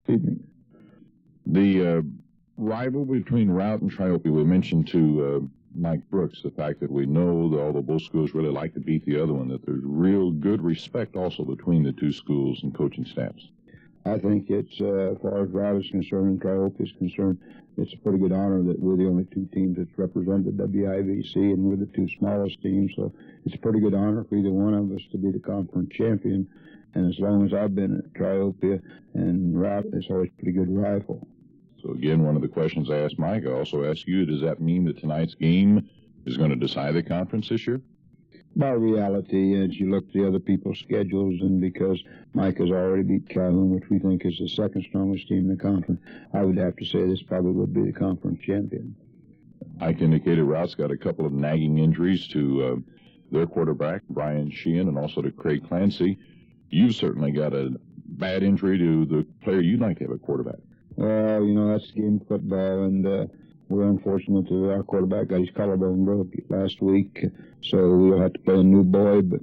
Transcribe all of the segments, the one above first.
evening. The rivalry between Routt and Triopia, we mentioned to Mike Brooks the fact that we know that although both schools really like to beat the other one, that there's real good respect also between the two schools and coaching staffs. I think it's, as far as Routt is concerned and Triopia is concerned, it's a pretty good honor that we're the only two teams that's represented WIVC, and we're the two smallest teams, so it's a pretty good honor for either one of us to be the conference champion. And as long as I've been at Triopia and Routt, it's always a pretty good rival. So again, one of the questions I asked Mike, I also ask you, does that mean that tonight's game is going to decide the conference this year? By reality, as you look at the other people's schedules, and because Mike has already beat Calhoun, which we think is the second strongest team in the conference, I would have to say this probably would be the conference champion. Mike indicated Rout's got a couple of nagging injuries to their quarterback, Brian Sheehan, and also to Craig Clancy. You've certainly got a bad injury to the player you'd like to have at quarterback. Well, you know, that's the game of football, and we're unfortunate that our quarterback got his collarbone broke last week, so we'll have to play a new boy, but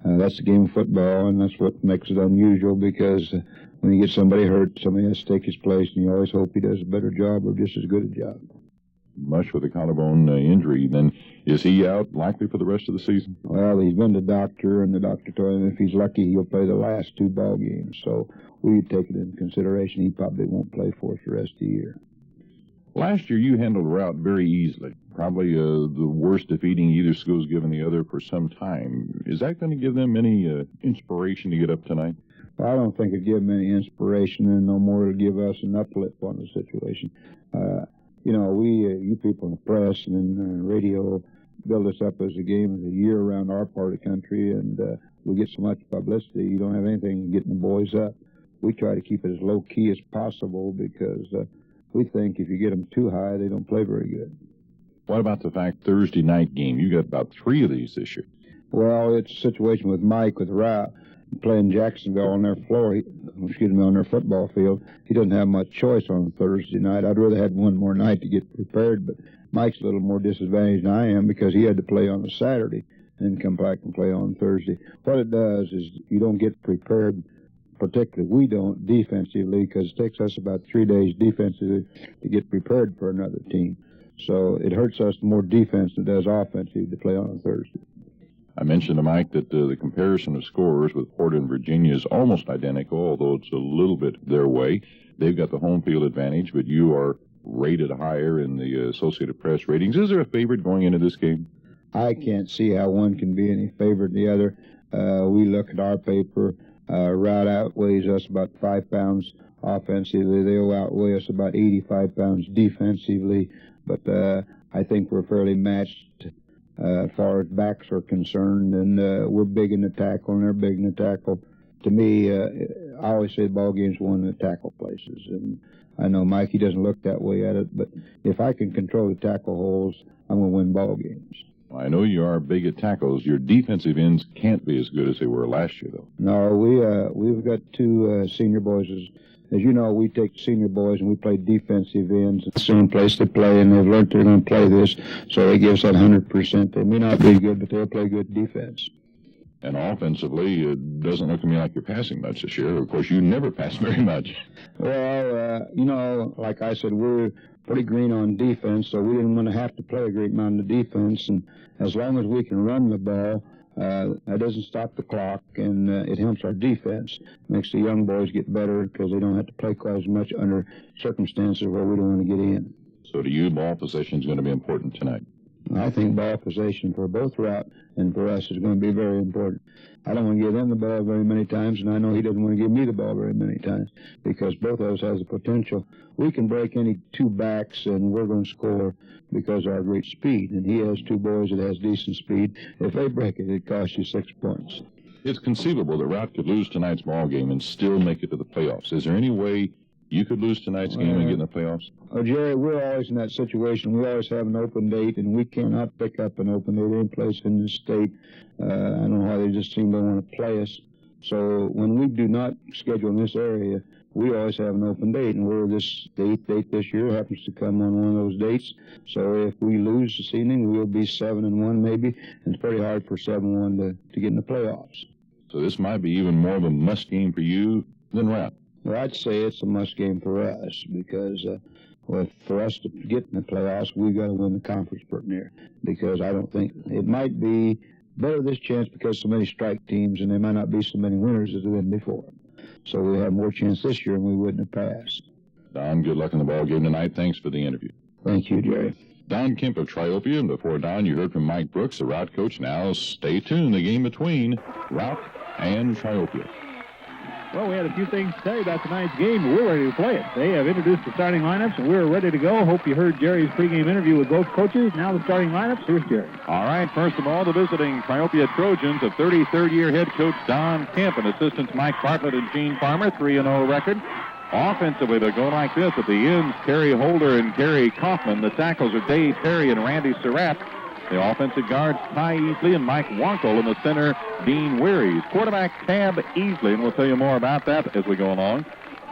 that's the game of football, and that's what makes it unusual, because when you get somebody hurt, somebody has to take his place, and you always hope he does a better job or just as good a job. Much with a collarbone injury, then is he out likely for the rest of the season? Well, he's been to the doctor, and the doctor told him if he's lucky, he'll play the last two ball games, so we take it into consideration. He probably won't play for us the rest of the year. Last year, you handled Routt very easily, probably the worst defeating either school's given the other for some time. Is that going to give them any inspiration to get up tonight? Well, I don't think it'd give them any inspiration, and no more it'll give us an uplift on the situation. You know, you people in the press and in radio build us up as a game of the year around our part of the country, and we get so much publicity, you don't have anything getting the boys up. We try to keep it as low-key as possible, because we think if you get them too high, they don't play very good. What about the fact Thursday night game? You got about 3 of these this year. Well, it's a situation with Mike with Routt playing Jacksonville on their floor, on their football field. He doesn't have much choice on Thursday night. I'd rather have one more night to get prepared, but Mike's a little more disadvantaged than I am, because he had to play on a Saturday and come back and play on Thursday. What it does is you don't get prepared, particularly we don't, defensively, because it takes us about 3 days defensively to get prepared for another team. So it hurts us more defense than it does offensively to play on a Thursday. I mentioned to Mike that the comparison of scores with Florida and Virginia is almost identical, although it's a little bit their way. They've got the home field advantage, but you are rated higher in the Associated Press ratings. Is there a favorite going into this game? I can't see how one can be any favorite than the other. We look at our paper. Routt outweighs us about 5 pounds offensively. They'll outweigh us about 85 pounds defensively. But I think we're fairly matched as far as backs are concerned, and we're big in the tackle, and they're big in the tackle. To me, I always say the ball game's won in the tackle places, and I know Mikey doesn't look that way at it, but if I can control the tackle holes, I'm going to win ball games. I know you are big at tackles. Your defensive ends can't be as good as they were last year, though. No, we've got two senior boys. As you know, we take senior boys and we play defensive ends. It's the only place they play, and they've learned they're going to play this, so they give us that 100%. They may not be good, but they'll play good defense. And offensively, it doesn't look to me like you're passing much this year. Of course, you never pass very much. Well, you know, like I said, we're pretty green on defense, so we didn't want to have to play a great amount of defense. And as long as we can run the ball, that doesn't stop the clock, and it helps our defense. Makes the young boys get better because they don't have to play quite as much under circumstances where we don't want to get in. So to you, ball possession is going to be important tonight? I think ball possession for both Routt and for us is going to be very important. I don't want to give them the ball very many times, and I know he doesn't want to give me the ball very many times, because both of us has the potential. We can break any two backs, and we're going to score because of our great speed. And he has two boys that has decent speed. If they break it, it costs you 6 points. It's conceivable that Routt could lose tonight's ball game and still make it to the playoffs. Is there any way you could lose tonight's game and get in the playoffs? Oh, Jerry, we're always in that situation. We always have an open date, and we cannot pick up an open date any place in the state. I don't know why they just seem to want to play us. So when we do not schedule in this area, we always have an open date, and we're this date this year happens to come on one of those dates. So if we lose this evening, we'll be 7-1 maybe, and it's pretty hard for 7-1 to get in the playoffs. So this might be even more of a must game for you than Routt. Well, I'd say it's a must game for us because for us to get in the playoffs, we've got to win the conference pretty near. Because I don't think it might be better this chance because so many strike teams and there might not be so many winners as there been before. So we have more chance this year and we wouldn't have passed. Don, good luck in the ball game tonight. Thanks for the interview. Thank you, Jerry. Don Kemp of Triopia, and before Don, you heard from Mike Brooks, the Routt coach. Now stay tuned, the game between Routt and Triopia. Well, we had a few things to tell you about tonight's game, but we're ready to play it. They have introduced the starting lineups, and we're ready to go. Hope you heard Jerry's pregame interview with both coaches. Now the starting lineups. Here's Jerry. All right, first of all, the visiting Triopia Trojans of 33rd-year head coach Don Kemp and assistants Mike Bartlett and Gene Farmer, 3-0 record. Offensively, they go like this. At the ends, Kerry Holder and Kerry Kaufman. The tackles are Dave Perry and Randy Surratt. The offensive guards, Ty Easley and Mike Wankel. In the center, Dean Wearies. Quarterback, Tab Easley, and we'll tell you more about that as we go along.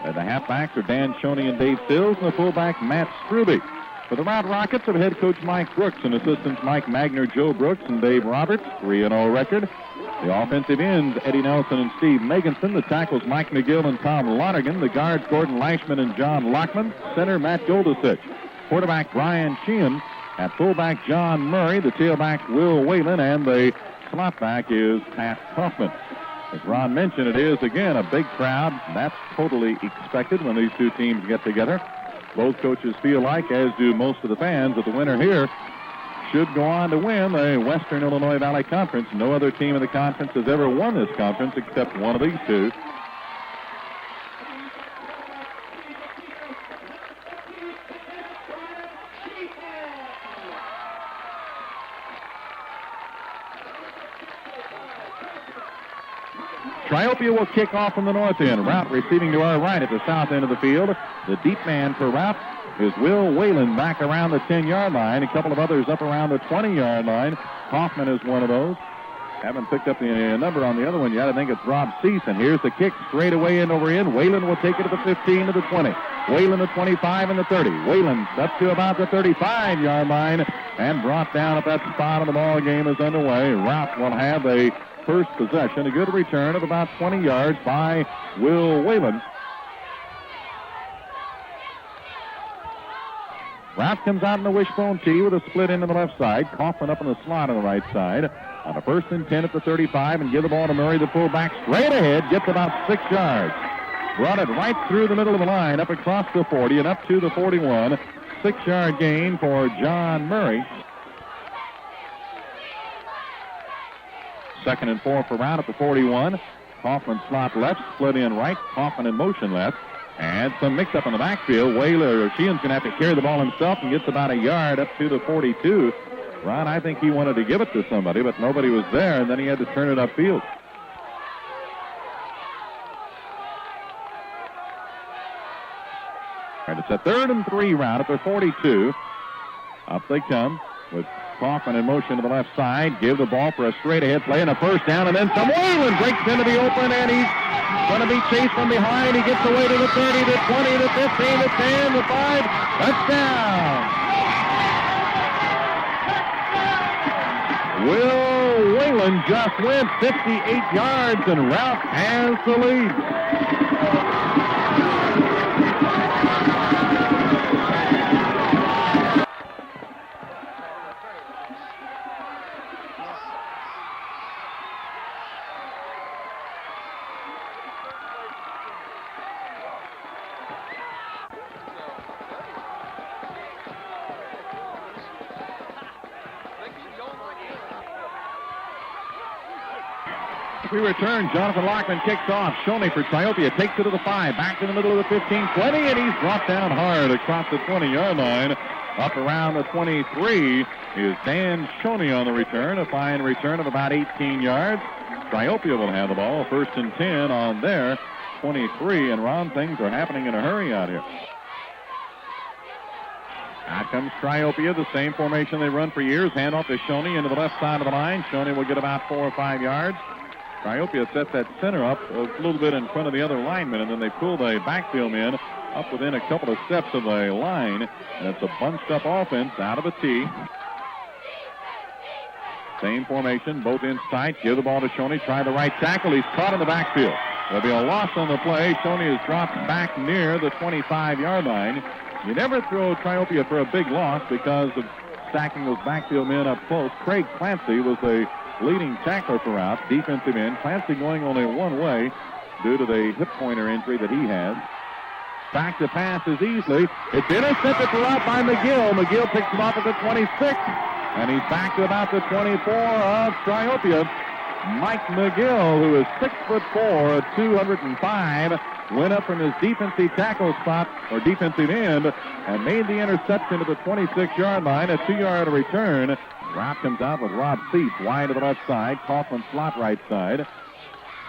And the halfbacks are Dan Shoney and Dave Sills, and the fullback, Matt Struby. For the Routt Rockets, of head coach Mike Brooks and assistants Mike Magner, Joe Brooks, and Dave Roberts, 3-0 record. The offensive ends, Eddie Nelson and Steve Meganson. The tackles, Mike McGill and Tom Lonergan. The guards, Gordon Lashman and John Lockman. Center, Matt Goldasich. Quarterback, Brian Sheehan. At fullback, John Murray. The tailback, Will Whalen. And the slotback is Pat Kaufman. As Ron mentioned, it is, again, a big crowd. That's totally expected when these two teams get together. Both coaches feel like, as do most of the fans, that the winner here should go on to win the Western Illinois Valley Conference. No other team in the conference has ever won this conference except one of these two. Triopia will kick off from the north end. Routt receiving to our right at the south end of the field. The deep man for Routt is Will Whalen back around the 10-yard line. A couple of others up around the 20-yard line. Hoffman is one of those. Haven't picked up the number on the other one yet. I think it's Rob Cease. And here's the kick straight away in over in. Whalen will take it to the 15, to the 20. Whalen the 25 and the 30. Whalen up to about the 35-yard line and brought down at that spot, and the ball game is underway. Routt will have a first possession, a good return of about 20 yards by Will Whalen. Routt comes out in the wishbone tee with a split into the left side. Kaufman up in the slot on the right side. On a 1st and 10 at the 35, and give the ball to Murray, the fullback, straight ahead, gets about 6 yards. Brought it right through the middle of the line, up across the 40 and up to the 41. 6-yard gain for John Murray. 2nd and 4 for Routt at the 41. Kaufman slot left, split in right. Kaufman in motion left. And some mix-up in the backfield. Sheehan's going to have to carry the ball himself and gets about a yard up to the 42. Ron, I think he wanted to give it to somebody, but nobody was there, and then he had to turn it upfield. And it's a 3rd and 3 Routt at their 42. Up they come with Kaufman in motion to the left side. Give the ball for a straight-ahead play and a first down, and then some. Whalen breaks into the open, and he's going to be chased from behind. He gets away to the 30, the 20, the 15, the 10, the 5. Touchdown! Will Whalen just went 58 yards, and Routt has the lead. We return. Jonathan Lockman kicks off. Shoney for Triopia takes it to the 5. Back in the middle of the 15, 20, and he's brought down hard across the 20-yard line. Up around the 23 is Dan Shoney on the return. A fine return of about 18 yards. Triopia will have the ball. 1st and 10 on their 23. And Ron, things are happening in a hurry out here. Out comes Triopia, the same formation they run for years. Hand off to Shoney into the left side of the line. Shoney will get about 4 or 5 yards. Triopia sets that center up a little bit in front of the other linemen, and then they pull the backfield men up within a couple of steps of the line, and it's a bunched-up offense out of the tee. Same formation, both in sight. Give the ball to Shoney. Try the right tackle. He's caught in the backfield. There'll be a loss on the play. Shoney is dropped back near the 25-yard line. You never throw Triopia for a big loss because of stacking those backfield men up close. Craig Clancy was the leading tackler for Routt, defensive end. Clancy going only one way due to the hip pointer injury that he has. Back to pass is Easley. It's intercepted for Routt by McGill. McGill picks him up at the 26, and he's back to about the 24 of Triopia. Mike McGill, who is 6'4", 205, went up from his defensive tackle spot, or defensive end, and made the interception to the 26-yard line, a 2-yard return. Routt comes out with Rob Cease wide to the left side, Kaufman slot right side.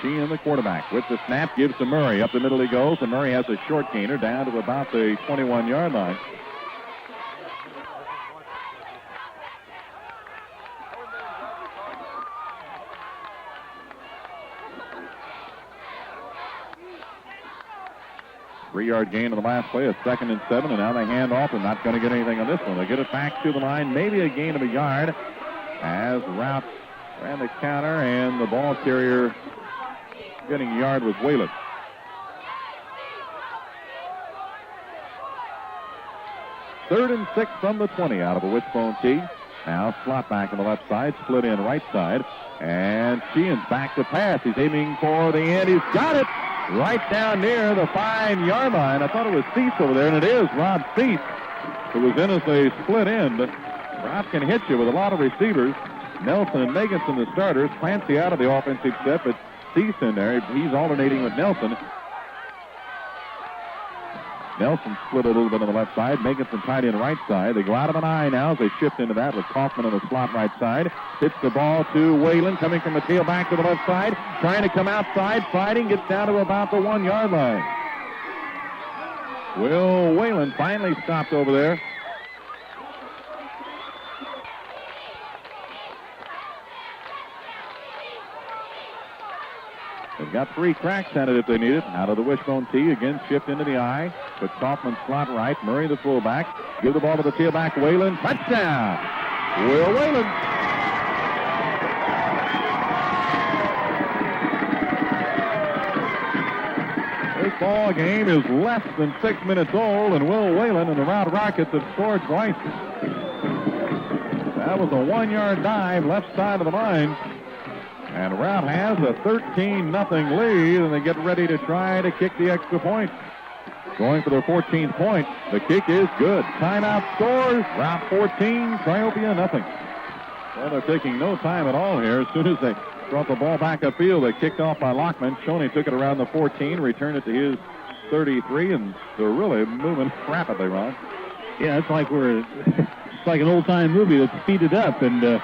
Sheehan, the quarterback, with the snap, gives to Murray. Up the middle he goes, and Murray has a short gainer down to about the 21-yard line. Three-yard gain on the last play, a 2nd and 7, and now they hand off. They're not going to get anything on this one. They get it back to the line, maybe a gain of a yard as Routt ran the counter, and the ball carrier getting a yard was Whalen. Third and 6 from the 20 out of a wishbone tee. Now slot back on the left side, split in right side, and Sheehan's back to pass. He's aiming for the end. He's got it right down near the 5-yard line. I thought it was Cease over there, and it is Rob Cease, who was in as a split end. Rob can hit you with a lot of receivers. Nelson and Meganson the starters. Clancy out of the offensive set, but Cease in there. He's alternating with Nelson. Nelson split a little bit on the left side. Meganson tied in right side. They go out of an eye now as they shift into that with Kaufman on the slot right side. Hits the ball to Whalen, coming from the tailback to the left side. Trying to come outside, fighting, gets down to about the 1-yard line. Will Whalen finally stopped over there. They've got 3 cracks at it if they need it. Out of the wishbone tee, again shift into the eye. Put Kaufman slot right, Murray the fullback. Give the ball to the tailback, Whalen. Touchdown! Will Whalen. This ball game is less than 6 minutes old, and Will Whalen and the Routt Rockets have scored twice. That was a 1-yard dive left side of the line. And Routt has a 13-0 lead, and they get ready to try to kick the extra point. Going for their 14th point. The kick is good. Timeout scores. Routt 14, Triopia nothing. Well, they're taking no time at all here. As soon as they brought the ball back upfield, they kicked off by Lockman. Shoney took it around the 14, returned it to his 33, and they're really moving rapidly, Ron. Yeah, it's like it's like an old-time movie that's speeded up, and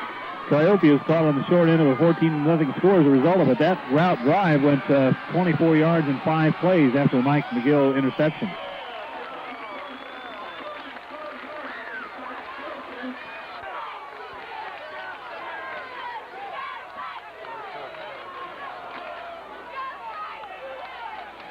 Triopia is caught on the short end of a 14-0 score as a result of it. That Routt drive went 24 yards in 5 plays after the Mike McGill interception.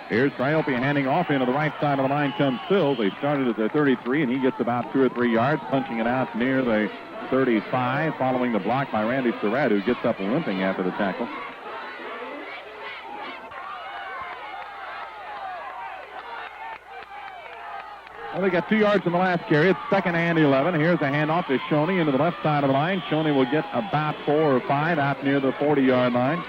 Here's Triopia handing off into the right side of the line comes Sills. They started at the 33, and he gets about 2 or 3 yards, punching it out near the 35, following the block by Randy Surratt, who gets up limping after the tackle. Well, they got 2 yards in the last carry. It's 2nd and 11. Here's a handoff to Shoney into the left side of the line. Shoney will get about 4 or 5 out near the 40-yard line.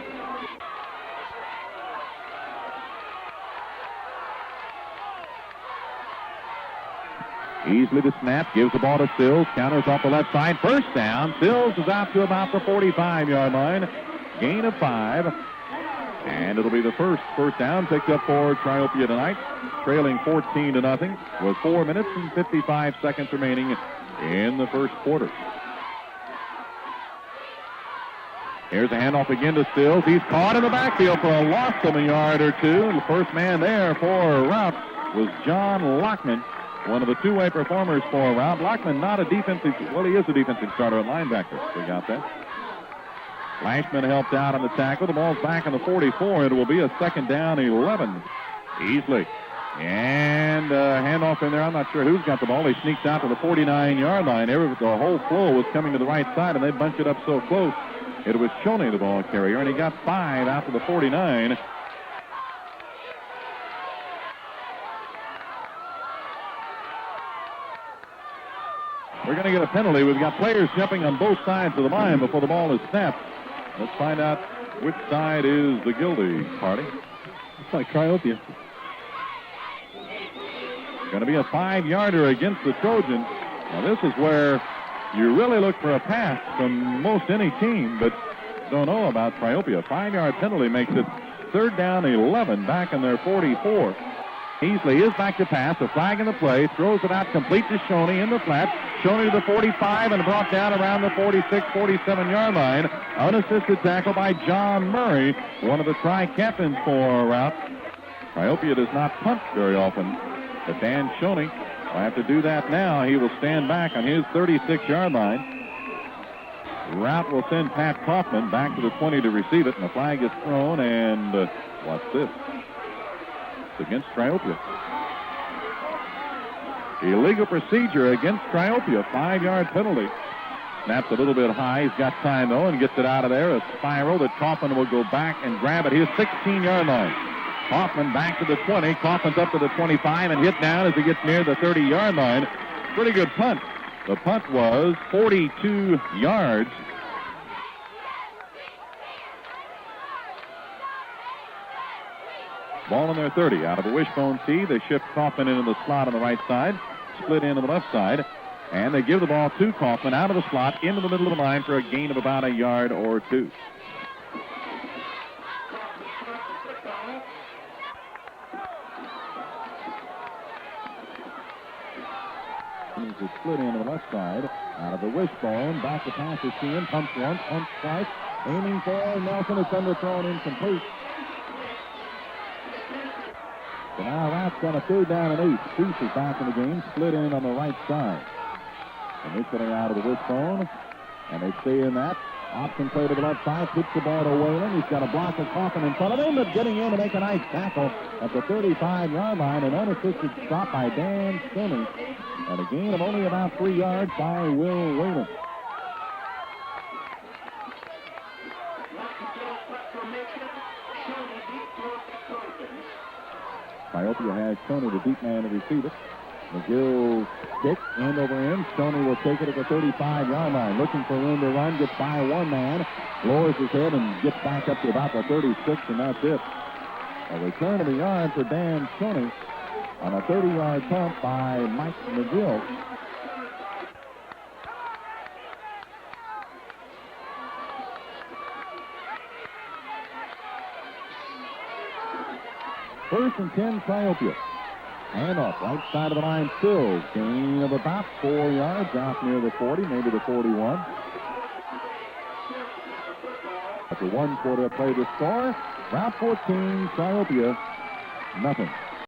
Easily the snap, gives the ball to Sills, counters off the left side, first down. Sills is out to about the 45-yard line, gain of 5, and it'll be the first down picked up for Triopia tonight, trailing 14-0 with 4 minutes and 55 seconds remaining in the first quarter. Here's a handoff again to Sills. He's caught in the backfield for a loss of a yard or two. The first man there for Routt was John Lockman, one of the two-way performers for Routt. Lockman, not a defensive, well, he is a defensive starter at linebacker. We got that. Flashman helped out on the tackle. The ball's back on the 44. It will be a 2nd down, 11. Easily. And handoff in there. I'm not sure who's got the ball. He sneaks out to the 49-yard line. The whole flow was coming to the right side, and they bunched it up so close. It was Shoney, the ball carrier, and he got 5 out to the 49. we're going to get a penalty. We've got players jumping on both sides of the line before the ball is snapped. Let's find out which side is the guilty party. Looks like Triopia. Going to be a 5-yarder against the Trojans. Now, this is where you really look for a pass from most any team, but don't know about Triopia. 5-yard penalty makes it 3rd down 11, back in their 44. Easley is back to pass. A flag in the play. Throws it out complete to Shoney in the flat. Shoney to the 45 and brought down around the 46, 47-yard line. Unassisted tackle by John Murray, one of the tri-captains for Routt. Triopia does not punt very often, but Dan Shoney will have to do that now. He will stand back on his 36-yard line. Routt will send Pat Kaufman back to the 20 to receive it, and the flag is thrown, and what's this? It's against Triopia. Illegal procedure against Triopia, 5-yard penalty. Snaps a little bit high. He's got time, though, and gets it out of there. A spiral that Kaufman will go back and grab at his 16-yard line. Kaufman back to the 20. Kaufman's up to the 25 and hit down as he gets near the 30-yard line. Pretty good punt. The punt was 42 yards. Ball on their 30. Out of a wishbone tee, they shift Kaufman into the slot on the right side, split into the left side, and they give the ball to Kaufman out of the slot into the middle of the line for a gain of about a yard or two. It's split into the left side. Out of the wishbone, back to pass is Sheehan. Pumps once, pumps twice. Aiming for Nelson. It's underthrown, incomplete. So now Rout's got a 3rd down and 8. Cease is back in the game, split in on the right side. Initially out of the wishbone, and they stay in that. Option play to the left side, puts the ball to Whalen. He's got a block of Kaufman in front of him, but getting in to make a nice tackle at the 35-yard line. An unassisted stop by Dan Stoney, and a gain of only about 3 yards by Will Whalen. Triopia has Stoney, the deep man, to receive it. McGill kick, end over end. Stoney will take it at the 35-yard line. Looking for room to run, gets by one man, lowers his head and gets back up to about the 36, and that's it. A return of the yard for Dan Stoney on a 30-yard punt by Mike McGill. First and 10, Triopia. Handoff, right side of the line still. Gain of about 4 yards out near the 40, maybe the 41. After 1 quarter of play to score, Routt 14, Triopia nothing.